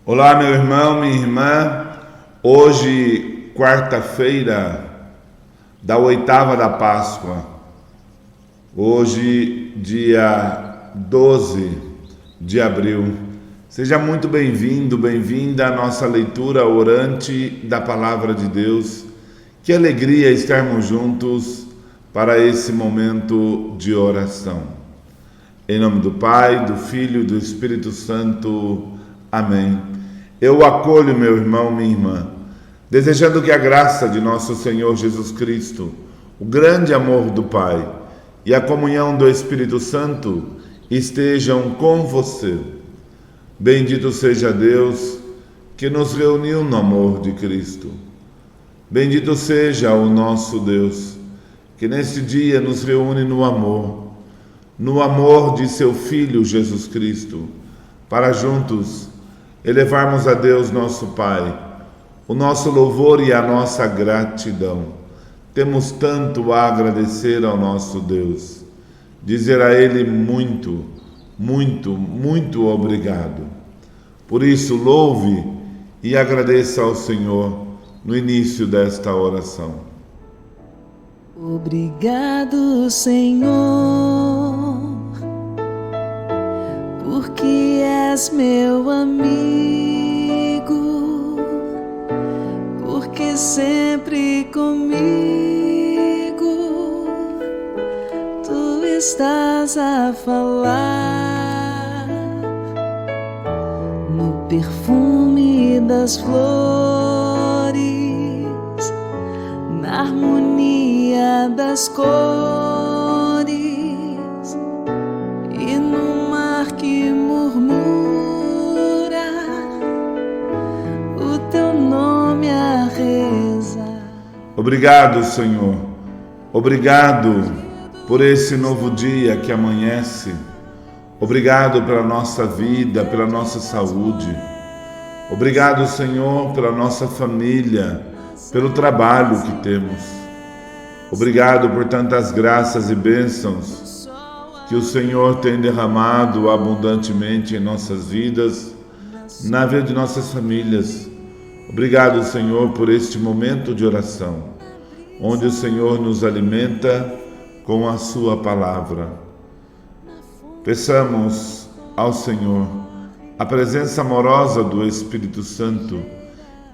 Olá, meu irmão, minha irmã. Hoje, quarta-feira da oitava da Páscoa. Hoje, dia 12 de abril. Seja muito bem-vindo, bem-vinda à nossa leitura orante da Palavra de Deus. Que alegria estarmos juntos para esse momento de oração. Em nome do Pai, do Filho e do Espírito Santo. Amém. Eu acolho meu irmão, minha irmã, desejando que a graça de nosso Senhor Jesus Cristo, o grande amor do Pai e a comunhão do Espírito Santo estejam com você. Bendito seja Deus que nos reuniu no amor de Cristo. Bendito seja o nosso Deus que neste dia nos reúne no amor de seu Filho Jesus Cristo, para juntos elevarmos a Deus nosso Pai o nosso louvor e a nossa gratidão. Temos tanto a agradecer ao nosso Deus, dizer a Ele muito, muito, muito obrigado. Por isso, louve e agradeça ao Senhor no início desta oração. Obrigado, Senhor, porque és meu amigo, porque sempre comigo tu estás a falar no perfume das flores, na harmonia das cores e no mar que murmura o teu nome a rezar. Obrigado, Senhor. Obrigado por esse novo dia que amanhece. Obrigado pela nossa vida, pela nossa saúde. Obrigado, Senhor, pela nossa família, pelo trabalho que temos. Obrigado por tantas graças e bênçãos que o Senhor tem derramado abundantemente em nossas vidas, na vida de nossas famílias. Obrigado, Senhor, por este momento de oração, onde o Senhor nos alimenta com a sua palavra. Peçamos ao Senhor a presença amorosa do Espírito Santo,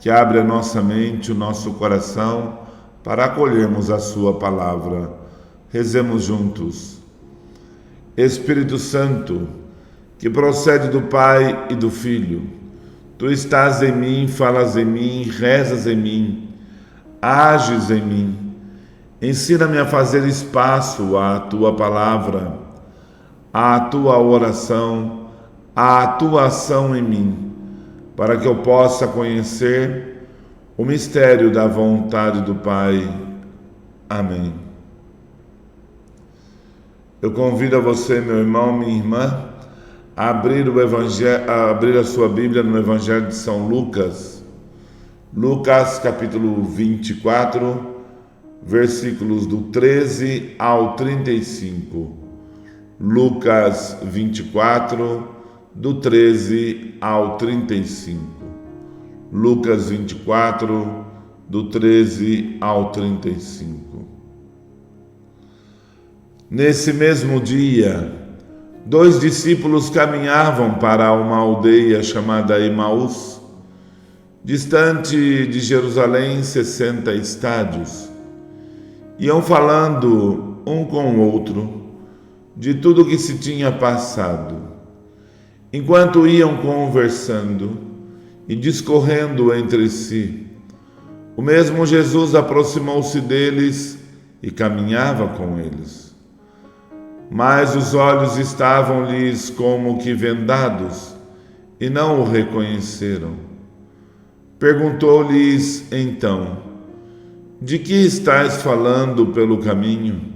que abre a nossa mente, o nosso coração, para acolhermos a sua palavra. Rezemos juntos. Espírito Santo, que procede do Pai e do Filho, tu estás em mim, falas em mim, rezas em mim, ages em mim. Ensina-me a fazer espaço à tua palavra, à tua oração, à tua ação em mim, para que eu possa conhecer o mistério da vontade do Pai. Amém. Eu convido a você, meu irmão, minha irmã, a abrir a sua Bíblia no Evangelho de São Lucas. Lucas, capítulo 24, versículos do 13 ao 35. Lucas 24, do 13 ao 35. Lucas 24, do 13 ao 35. Nesse mesmo dia, 2 discípulos caminhavam para uma aldeia chamada Emaús, distante de Jerusalém 60 estádios. Iam falando um com o outro de tudo o que se tinha passado. Enquanto iam conversando e discorrendo entre si, o mesmo Jesus aproximou-se deles e caminhava com eles. Mas os olhos estavam-lhes como que vendados e não o reconheceram. Perguntou-lhes então: de que estáis falando pelo caminho?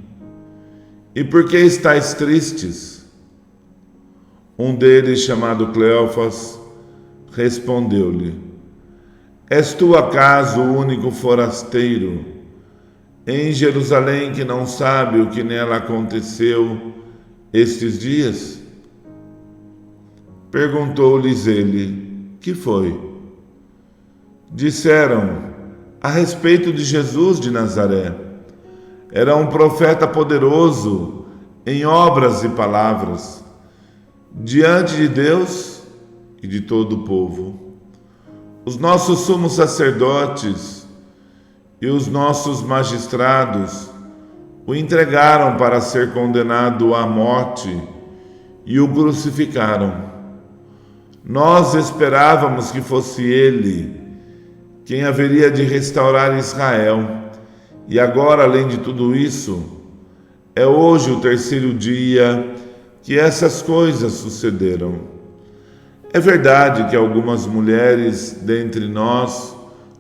E por que estáis tristes? Um deles, chamado Cleófas, respondeu-lhe: és tu acaso o único forasteiro em Jerusalém que não sabe o que nela aconteceu estes dias? Perguntou-lhes ele: Que foi? Disseram a respeito de Jesus de Nazaré. Era um profeta poderoso em obras e palavras, diante de Deus e de todo o povo. Os nossos sumos sacerdotes e os nossos magistrados o entregaram para ser condenado à morte e o crucificaram. Nós esperávamos que fosse ele quem haveria de restaurar Israel. E agora, além de tudo isso, é hoje o terceiro dia que essas coisas sucederam. É verdade que algumas mulheres dentre nós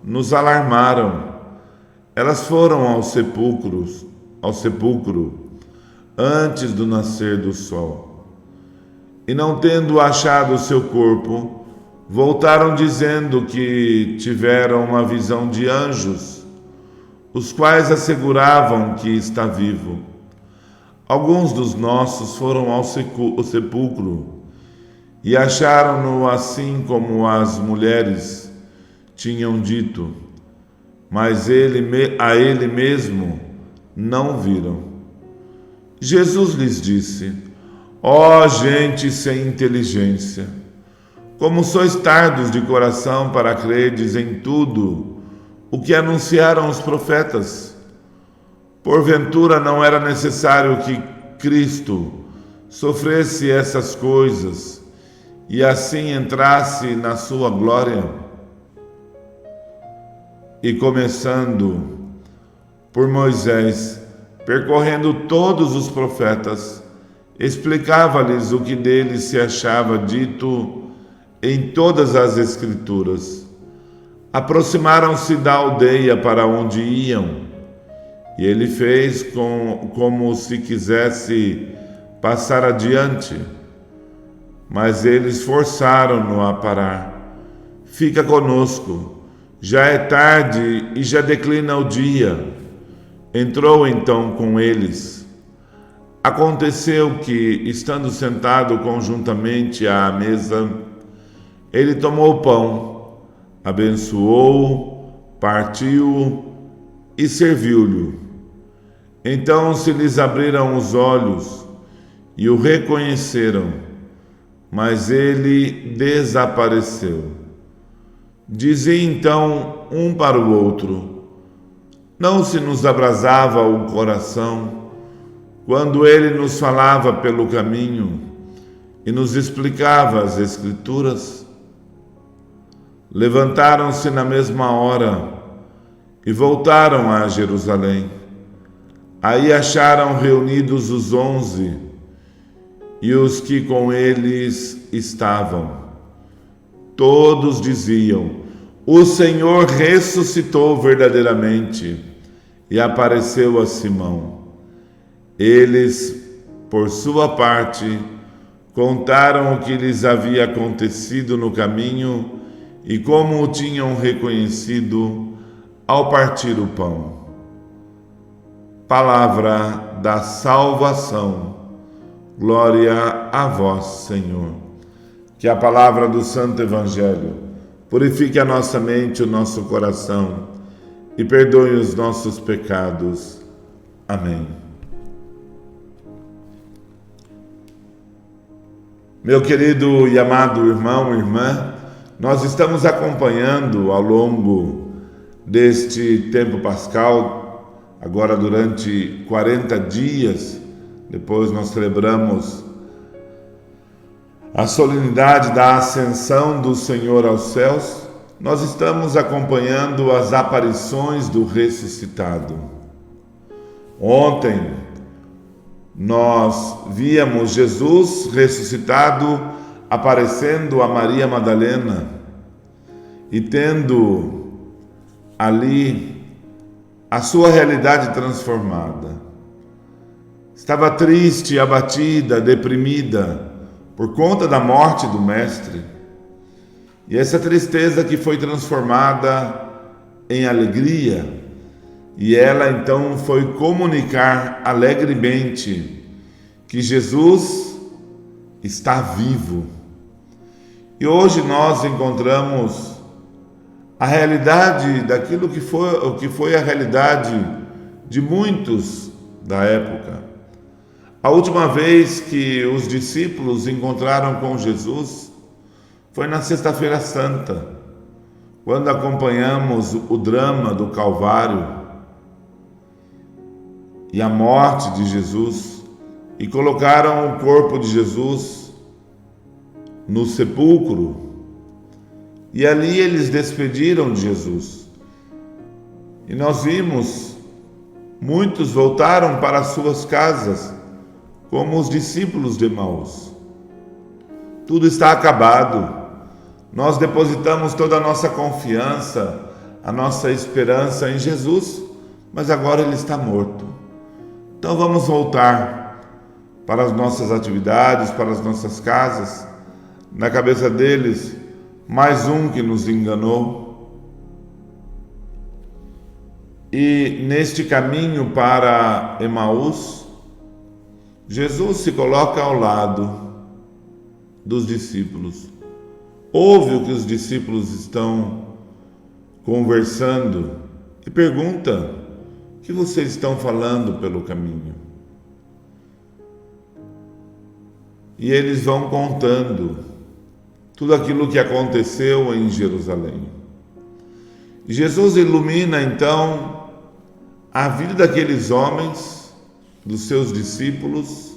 nos alarmaram. Elas foram ao sepulcro antes do nascer do sol. E não tendo achado o seu corpo, voltaram dizendo que tiveram uma visão de anjos, os quais asseguravam que está vivo. Alguns dos nossos foram ao sepulcro e acharam-no assim como as mulheres tinham dito, mas a ele mesmo não viram. Jesus lhes disse: ó gente sem inteligência, como sois tardos de coração para crerdes em tudo o que anunciaram os profetas. Porventura não era necessário que Cristo sofresse essas coisas e assim entrasse na sua glória? E começando por Moisés, percorrendo todos os profetas, explicava-lhes o que deles se achava dito em todas as Escrituras. Aproximaram-se da aldeia para onde iam, e ele fez como se quisesse passar adiante, mas eles forçaram-no a parar. Fica conosco, já é tarde e já declina o dia. Entrou então com eles. Aconteceu que, estando sentado conjuntamente à mesa, ele tomou o pão, abençoou, partiu e serviu-lhe. Então se lhes abriram os olhos e o reconheceram, mas ele desapareceu. Dizia então um para o outro: não se nos abrasava o coração quando ele nos falava pelo caminho e nos explicava as Escrituras? Levantaram-se na mesma hora e voltaram a Jerusalém. Aí acharam reunidos os 11 e os que com eles estavam. Todos diziam: o Senhor ressuscitou verdadeiramente e apareceu a Simão. Eles, por sua parte, contaram o que lhes havia acontecido no caminho e como o tinham reconhecido ao partir o pão. Palavra da salvação. Glória a vós, Senhor. Que a palavra do Santo Evangelho purifique a nossa mente e o nosso coração e perdoe os nossos pecados. Amém. Meu querido e amado irmão e irmã, nós estamos acompanhando ao longo deste tempo pascal, agora durante 40 dias, depois nós celebramos a solenidade da ascensão do Senhor aos céus, nós estamos acompanhando as aparições do ressuscitado. Ontem nós víamos Jesus ressuscitado aparecendo a Maria Madalena e tendo ali a sua realidade transformada. Estava triste, abatida, deprimida por conta da morte do Mestre. E essa tristeza que foi transformada em alegria, e ela então foi comunicar alegremente que Jesus está vivo. E hoje nós encontramos a realidade daquilo que foi a realidade de muitos da época. A última vez que os discípulos encontraram com Jesus foi na Sexta-feira Santa, quando acompanhamos o drama do Calvário e a morte de Jesus e colocaram o corpo de Jesus no sepulcro. E ali eles despediram de Jesus. E nós vimos, muitos voltaram para as suas casas, como os discípulos de Emaús. Tudo está acabado. Nós depositamos toda a nossa confiança, a nossa esperança em Jesus, mas agora ele está morto. Então vamos voltar para as nossas atividades, para as nossas casas. Na cabeça deles, mais um que nos enganou. E neste caminho para Emaús, Jesus se coloca ao lado dos discípulos. Ouve o que os discípulos estão conversando e pergunta: o que vocês estão falando pelo caminho? E eles vão contando tudo aquilo que aconteceu em Jerusalém. E Jesus ilumina então a vida daqueles homens, dos seus discípulos,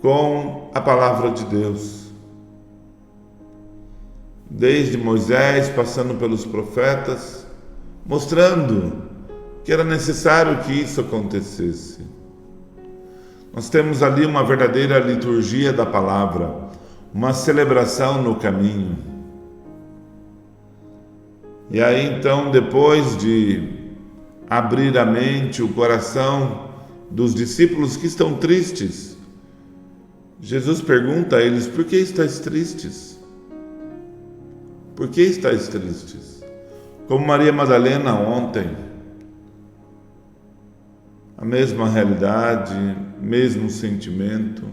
com a palavra de Deus. Desde Moisés, passando pelos profetas, mostrando que era necessário que isso acontecesse. Nós temos ali uma verdadeira liturgia da palavra, uma celebração no caminho. E aí então, depois de abrir a mente, o coração dos discípulos que estão tristes, Jesus pergunta a eles: por que estáis tristes? Por que estáis tristes? Como Maria Madalena ontem, a mesma realidade, mesmo sentimento.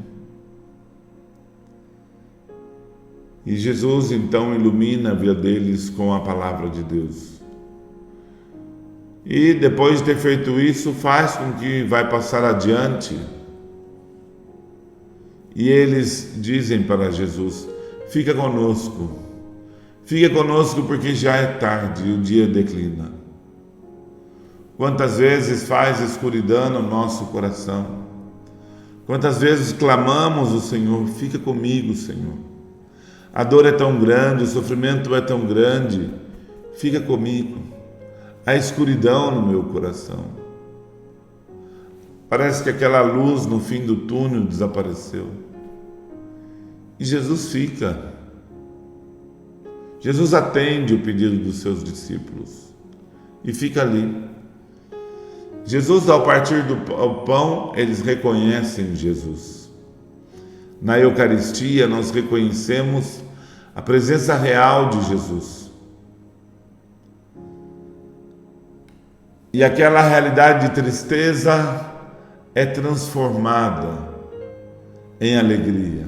E Jesus então ilumina a vida deles com a palavra de Deus. E depois de ter feito isso, faz com que vai passar adiante. E eles dizem para Jesus: fica conosco porque já é tarde e o dia declina. Quantas vezes faz escuridão no nosso coração? Quantas vezes clamamos o Senhor: fica comigo, Senhor. A dor é tão grande, o sofrimento é tão grande, fica comigo. Há escuridão no meu coração. Parece que aquela luz no fim do túnel desapareceu. E Jesus fica. Jesus atende o pedido dos seus discípulos e fica ali. Jesus, ao partir do pão, eles reconhecem Jesus. Na Eucaristia, nós reconhecemos a presença real de Jesus. E aquela realidade de tristeza é transformada em alegria.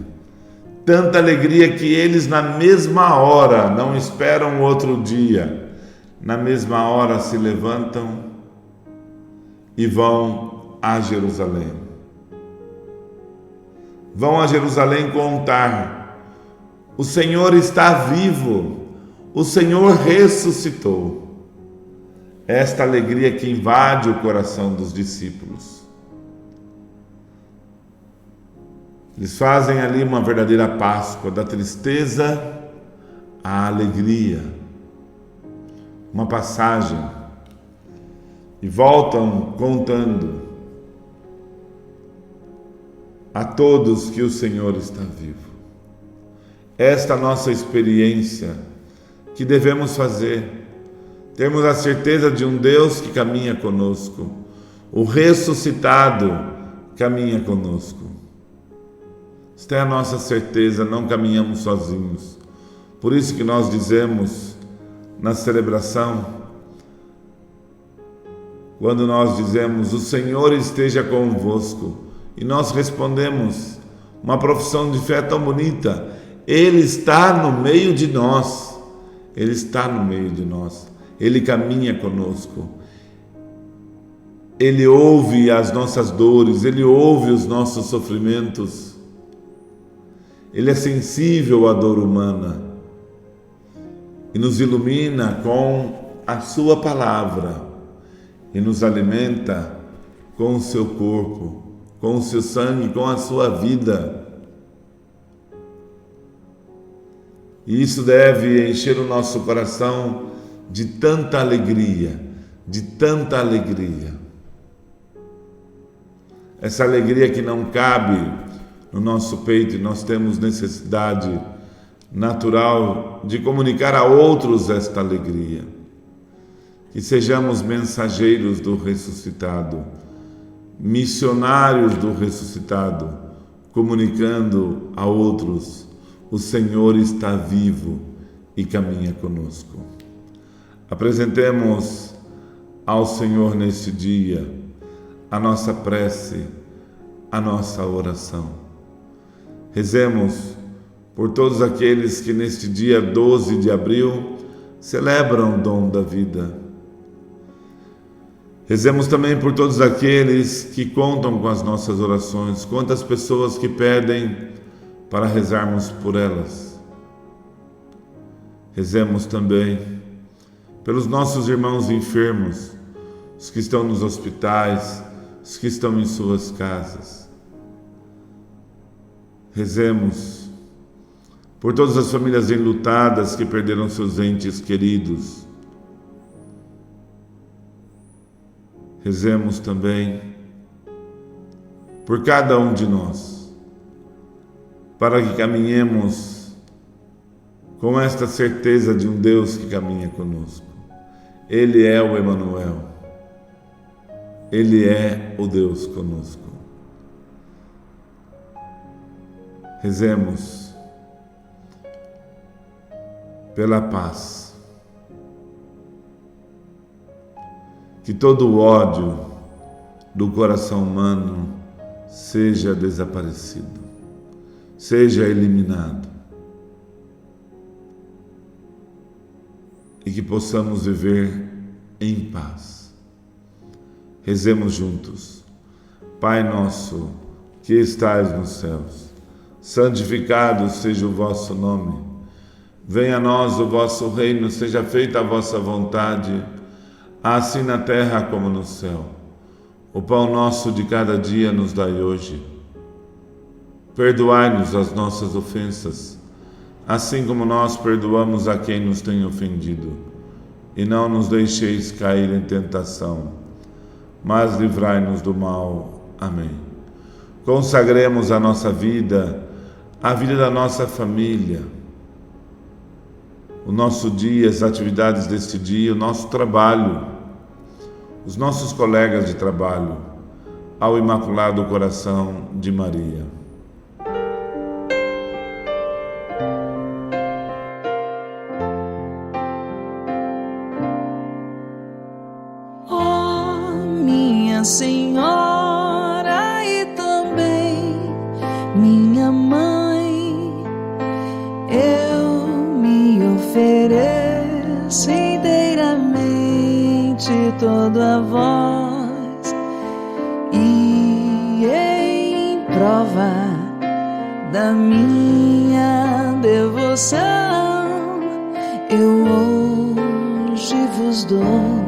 Tanta alegria que eles, na mesma hora, não esperam outro dia, na mesma hora se levantam e vão a Jerusalém. Vão a Jerusalém contar: o Senhor está vivo, o Senhor ressuscitou. Esta alegria que invade o coração dos discípulos. Eles fazem ali uma verdadeira Páscoa, da tristeza à alegria, uma passagem, e voltam contando a todos que o Senhor está vivo. Esta nossa experiência que devemos fazer, termos a certeza de um Deus que caminha conosco, o ressuscitado caminha conosco. Esta é a nossa certeza, não caminhamos sozinhos. Por isso que nós dizemos na celebração, quando nós dizemos: o Senhor esteja convosco, e nós respondemos: uma profissão de fé tão bonita. Ele está no meio de nós. Ele está no meio de nós. Ele caminha conosco. Ele ouve as nossas dores, Ele ouve os nossos sofrimentos. Ele é sensível à dor humana e nos ilumina com a sua palavra e nos alimenta com o seu corpo, com o seu sangue, com a sua vida. E isso deve encher o nosso coração de tanta alegria, de tanta alegria. Essa alegria que não cabe no nosso peito, e nós temos necessidade natural de comunicar a outros esta alegria. Que sejamos mensageiros do ressuscitado, missionários do ressuscitado, comunicando a outros: o Senhor está vivo e caminha conosco. Apresentemos ao Senhor neste dia a nossa prece, a nossa oração. Rezemos por todos aqueles que neste dia 12 de abril celebram o dom da vida. Rezemos também por todos aqueles que contam com as nossas orações, quantas pessoas que pedem para rezarmos por elas. Rezemos também pelos nossos irmãos enfermos, os que estão nos hospitais, os que estão em suas casas. Rezemos por todas as famílias enlutadas que perderam seus entes queridos. Rezemos também por cada um de nós, para que caminhemos com esta certeza de um Deus que caminha conosco. Ele é o Emanuel. Ele é o Deus conosco. Rezemos pela paz. Que todo o ódio do coração humano seja desaparecido, seja eliminado. E que possamos viver em paz. Rezemos juntos. Pai nosso, que estais nos céus, santificado seja o vosso nome. Venha a nós o vosso reino, seja feita a vossa vontade, assim na terra como no céu. O pão nosso de cada dia nos dai hoje. Perdoai-nos as nossas ofensas, assim como nós perdoamos a quem nos tem ofendido. E não nos deixeis cair em tentação, mas livrai-nos do mal. Amém. Consagremos a nossa vida, a vida da nossa família, o nosso dia, as atividades deste dia, o nosso trabalho, os nossos colegas de trabalho, ao Imaculado Coração de Maria. Senhora e também minha mãe, eu me ofereço inteiramente todo a vós, e em prova da minha devoção eu hoje vos dou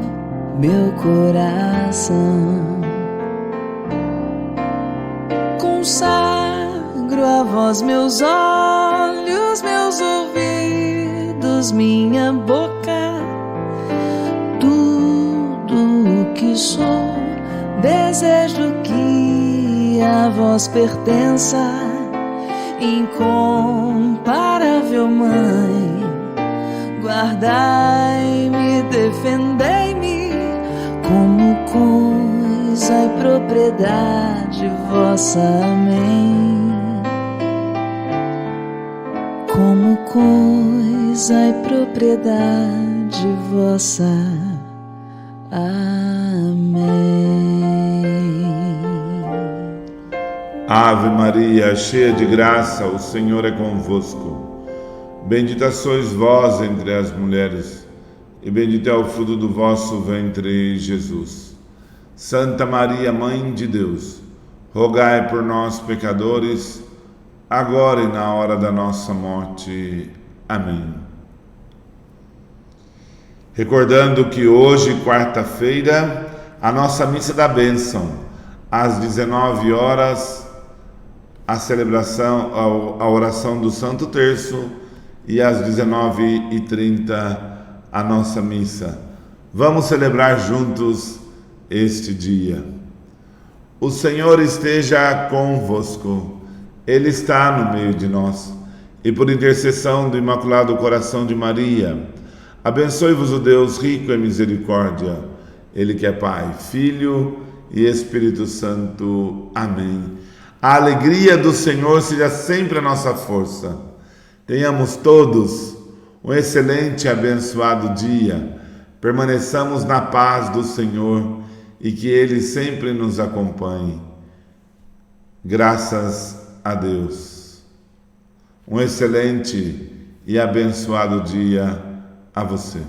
meu coração. Consagro a vós meus olhos, meus ouvidos, minha boca, tudo o que sou. Desejo que a vós pertença, incomparável Mãe. Guardai-me, defendei-me, como coisa e propriedade vossa. Amém. Como coisa e propriedade vossa. Amém. Ave Maria, cheia de graça, o Senhor é convosco. Bendita sois vós entre as mulheres, e bendito é o fruto do vosso ventre, Jesus. Santa Maria, Mãe de Deus, rogai por nós, pecadores, agora e na hora da nossa morte. Amém. Recordando que hoje, quarta-feira, a nossa missa da bênção, às 19 horas, a celebração, a oração do Santo Terço, e às 19h30 a nossa missa. Vamos celebrar juntos este dia. O Senhor esteja convosco, Ele está no meio de nós, e por intercessão do Imaculado Coração de Maria, abençoe-vos o Deus rico em misericórdia, Ele que é Pai, Filho e Espírito Santo. Amém. A alegria do Senhor seja sempre a nossa força. Tenhamos todos um excelente e abençoado dia. Permaneçamos na paz do Senhor e que Ele sempre nos acompanhe. Graças a Deus. Um excelente e abençoado dia a você.